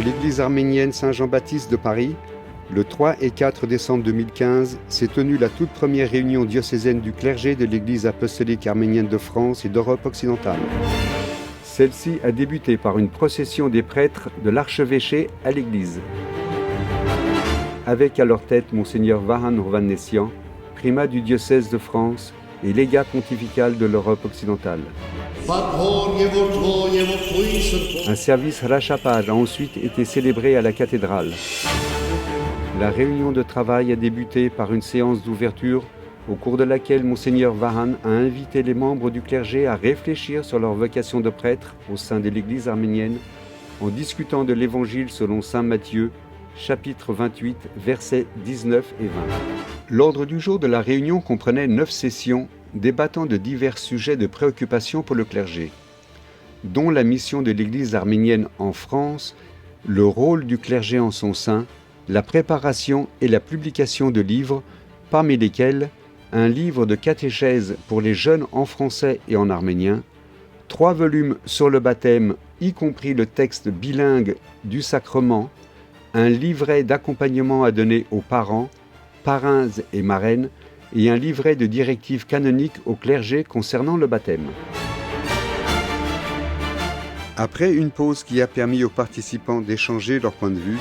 l'église arménienne Saint-Jean-Baptiste de Paris, le 3 et 4 décembre 2015, s'est tenue la toute première réunion diocésaine du clergé de l'église apostolique arménienne de France et d'Europe occidentale. Celle-ci a débuté par une procession des prêtres de l'archevêché à l'église, avec à leur tête Monseigneur Vahan Hovhanessian, primat du diocèse de France et légat pontifical de l'Europe occidentale. Un service rachapage a ensuite été célébré à la cathédrale. La réunion de travail a débuté par une séance d'ouverture au cours de laquelle Monseigneur Vahan a invité les membres du clergé à réfléchir sur leur vocation de prêtre au sein de l'Église arménienne en discutant de l'Évangile selon saint Matthieu, chapitre 28, versets 19 et 20. L'ordre du jour de la réunion comprenait 9 sessions débattant de divers sujets de préoccupation pour le clergé, dont la mission de l'Église arménienne en France, le rôle du clergé en son sein, la préparation et la publication de livres, parmi lesquels un livre de catéchèse pour les jeunes en français et en arménien, 3 volumes sur le baptême, y compris le texte bilingue du sacrement, un livret d'accompagnement à donner aux parents, parrains et marraines, et un livret de directives canoniques au clergé concernant le baptême. Après une pause qui a permis aux participants d'échanger leur point de vue,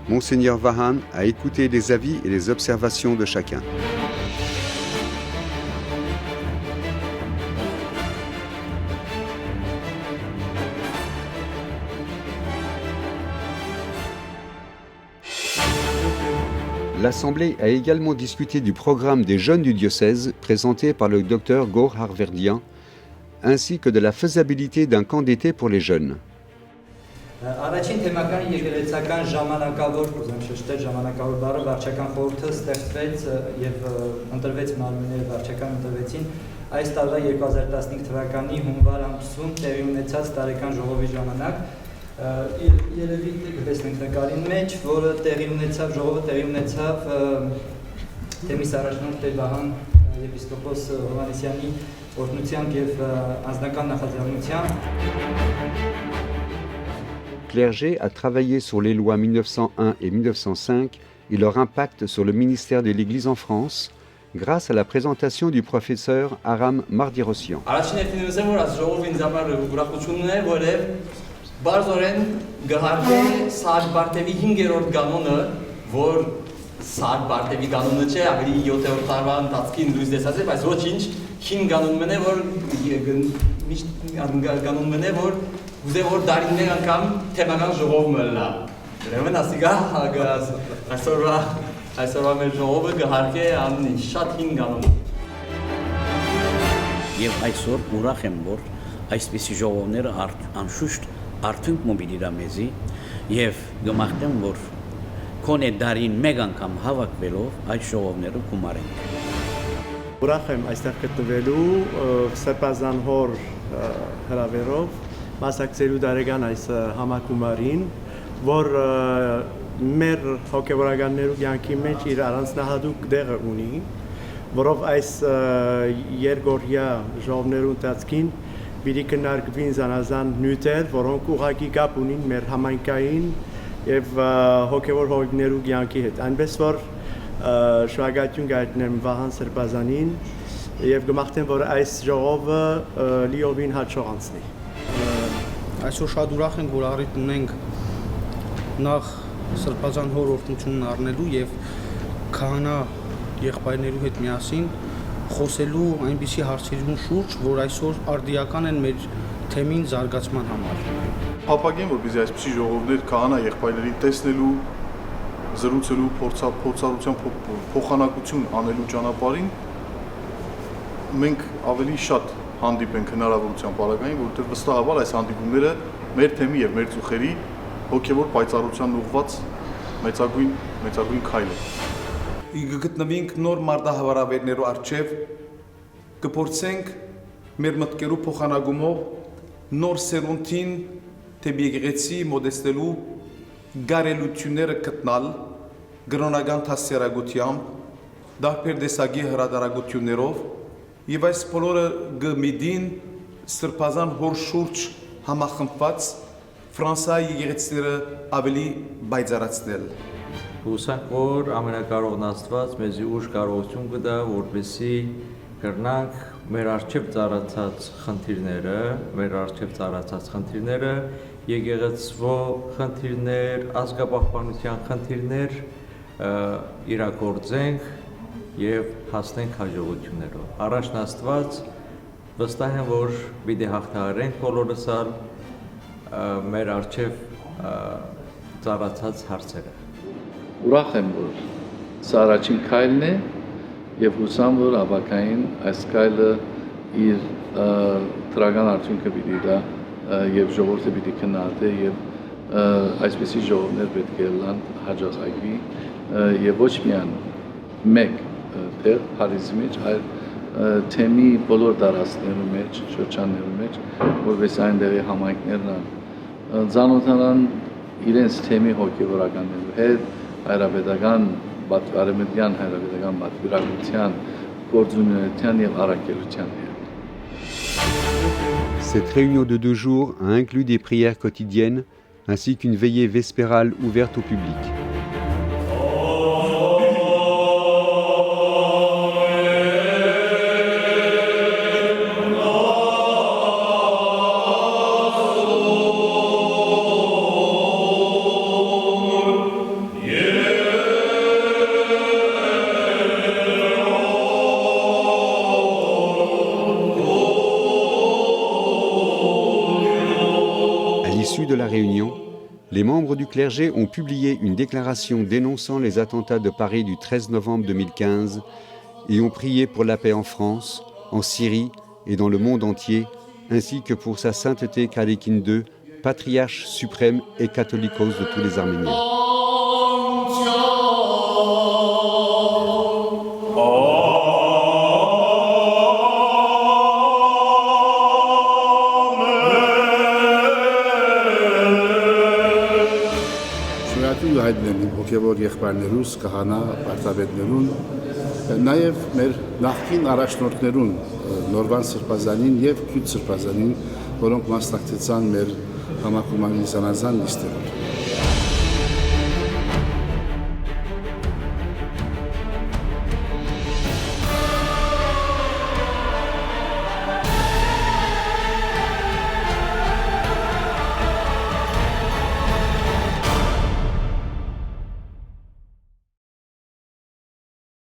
Monseigneur Vahan a écouté les avis et les observations de chacun. L'Assemblée a également discuté du programme des jeunes du diocèse présenté par le docteur Gor Harverdian, ainsi que de la faisabilité d'un camp d'été pour les jeunes. Առաջին թեմական եկեղեցական ժամանակավոր, ուզեմ շեշտել ժամանակավոր բառը, վարչական խորհուրդը ստեղծվեց եւ ընտրվեց մարմինները վարչական ընտրվեցին այս տարվա 2015 թվականի հունվար ամսում տեղի ունեցած տարեկան ժողովի ժամանակ երևի կտեսնենք նկարին մեջ, որը տեղի ունեցավ ժողովը տեղի ունեցավ թեմիս առաջնորդ Տեր Վահան եպիսկոպոս Հովհաննեսյանի օրհնությամբ եւ անձնական նախաձեռնությամբ. Clergé a travaillé sur les lois 1901 et 1905 et leur impact sur le ministère de l'Église en France grâce à la présentation du professeur Aram Mardirosyan. Vous avez d'arriver en cam, thématique je reviens là. Vraiment asiga, asora me je reviens garke am shatin ganon. Եվ այսօր ուրախ եմ, որ այսպիսի ժողովները անշուշտ արդյունք մոբիլիրա մեզի եւ գմախտեմ, որ կոնե դարին մեկ անգամ հավաքվելով այս ժողովները կումարենք։ Ուրախ եմ այստեղ գտնվելու Սրբազան հոր հրավերով մասնակցելու դարեգան այս համակումարին, որ մեր հոգևորականներու կյանքի մեջ իր առանձնահատուկ դեղը ունի, որով այս երկօրյա ժողովներու ընթացքին պիտի քննարկվին զանազան նյութեր, որոնք ուղղակի կապ ունին մեր համայնքային եւ հոգևոր հոգիներու կյանքի հետ։ Այնպես որ շնորհակալություն կայտնեմ Վահան Սրբազանին եւ կմաղթեմ, որ այս ժողովը լիովին հաջող անցնի։ Այսօր շատ ուրախ ենք, որ առիթ ունենք նախ Սրբազան հոր օրհնությունն առնելու եւ քահանա եղբայրներու հետ միասին խոսելու այնպիսի հարցերու շուրջ, որ այսօր արդիական են մեր թեմին զարգացման համար։ Ապագին որպեսզի այսպիսի ժողովներ քահանա եղբայրներին տեսնելու, զրուցելու, փորձառության փոխանակություն անելու ճանապարհին մենք ավելի շատ հանդիպենք հնարավորության պարագային, որովհետև վստահաբար այս հանդիպումները մեր թեմի եւ մեր ծուխերի հոգեվոր պայծառության ուղղված մեծագույն քայլ է։ Գտնվենք նոր մարտահրավերներու առջև, կփորձենք մեր մտքերու փոխանակումով նոր սերունդին թեպի եկեղեցի մոդեստելու գարելությունները գտնալ գրոնական դասերագությամբ, դարբեր տեսակի հրադարագություններով եւ այս բոլորը գմիդին սրբազան հոր շուրջ համախմբված Ֆրանսիայի եկեղեցիները ավելի բայցարացնել։ Հուսանք, որ ամենակարողն Աստված մեզի ուժ կարողություն կտա, որպեսզի կրնանք մեր առջև ծառացած խնդիրները, եկեղեցվո խնդիրներ, ազգապահպանության խնդիրներ իրագործենք եւ հասնենք հաջողություններով։ Առաջն Աստված վստահ եմ, որ պիտի հաղթահարենք բոլորս մեր առջև ծառացած հարցերը։ Ուրախ եմ, որ սա առաջին քայլն է եւ հուսամ, որ ապակային այս քայլը իր դրական արդյունքը պիտի տա եւ ժողովուրդը պիտի քննադե եւ այսպիսի ժողովներ պետք է լան հաջողակի եւ ոչ միայն մեկ տեղ Փարիզի մեջ, այլ թեմի բոլոր տարածքներու մեջ, շրջաններու մեջ, որպես այնտեղի համայնքներն ծանոթանան իրենց թեմի հոգեվորականներու հետ, հայրապետական, արևմտյան հայրապետական պատվիրակության, գործունեության եւ առաքելության հետ։ Cette réunion de 2 jours a inclus des prières quotidiennes ainsi qu'une veillée vespérale ouverte au public. De la réunion, les membres du clergé ont publié une déclaration dénonçant les attentats de Paris du 13 novembre 2015 et ont prié pour la paix en France, en Syrie et dans le monde entier, ainsi que pour sa sainteté Kalekin II, patriarche suprême et catholicos de tous les Arméniens. Հոգևոր եղբայրներուս, կահանա, պարտավետներուն, նաև մեր նախկին առաջնորդներուն, Նորվան Սրբազանին և Քյութ Սրբազանին, որոնք մասնակցեցան մեր համակումարի զանազան նիստերում։